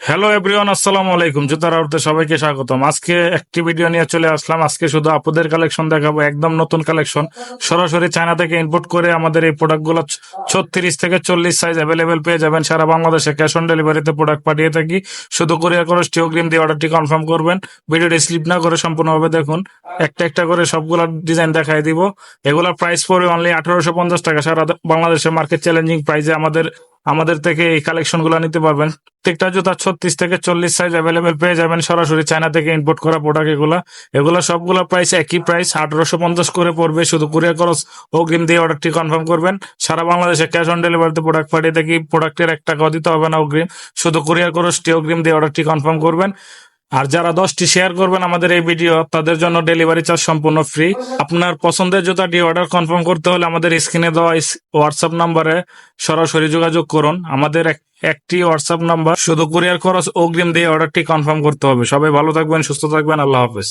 Hello everyone, আসসালামু আলাইকুম। জুতার আড়তে সবাইকে স্বাগতম। আজকে একটি ভিডিও নিয়ে চলে আসলাম। আজকে শুধু আপুদের কালেকশন দেখাবো, একদম নতুন কালেকশন, সরাসরি চায়না থেকে ইম্পোর্ট করে। আমাদের এই প্রোডাক্টগুলো 36 থেকে 40 সাইজ অ্যাভেলেবেল পেয়ে যাবেন সারা বাংলাদেশে। ক্যাশ অন ডেলিভারিতে প্রোডাক্ট পাঠিয়ে থাকি। শুধু কুরিয়ার খরচ অগ্রিম দিয়ে অর্ডারটি কনফার্ম করবেন। ভিডিওটি স্লিপ না করে সম্পূর্ণভাবে দেখুন। একটা একটা করে সবগুলা ডিজাইন দেখাই দিব। এগুলা প্রাইস পড়বে অনলি 1850 টাকা। সারা বাংলাদেশে মার্কেট চ্যালেঞ্জিং প্রাইসে আমাদের আমাদের থেকে এই কালেকশন গুলা নিতে পারবেন। প্রত্যেকটা জুতা 36 থেকে 40 সাইজ অ্যাভেলেবেল পেয়ে যাবেন, সরাসরি চায়না থেকে ইম্পোর্ট করা প্রোডাক্ট। এগুলা সবগুলা প্রাইস একই প্রাইস, 1850 করে পড়বে। শুধু কুরিয়ার খরচ অগ্রিম দিয়ে অর্ডারটি কনফার্ম করবেন। সারা বাংলাদেশে ক্যাশ অন ডেলিভারিতে প্রোডাক্ট পাঠিয়ে থাকি। প্রোডাক্টের 1 টাকাও দিতে হবে না অগ্রিম, শুধু কুরিয়ার খরচটি অগ্রিম দিয়ে অর্ডারটি কনফার্ম করবেন। আর যারা 10টি শেয়ার করবেন আমাদের এই ভিডিও, তাদের জন্য ডেলিভারি চার্জ সম্পূর্ণ ফ্রি। আপনার পছন্দের জুতাটি অর্ডার কনফার্ম করতে হলে আমাদের স্ক্রিনে দেওয়া হোয়াটসঅ্যাপ নাম্বারে সরাসরি যোগাযোগ করুন। আমাদের একটি হোয়াটসঅ্যাপ নাম্বার, শুধু কুরিয়ার খরচ অগ্রিম দিয়ে অর্ডারটি কনফার্ম করতে হবে। সবাই ভালো থাকবেন, সুস্থ থাকবেন, আল্লাহ হাফেজ।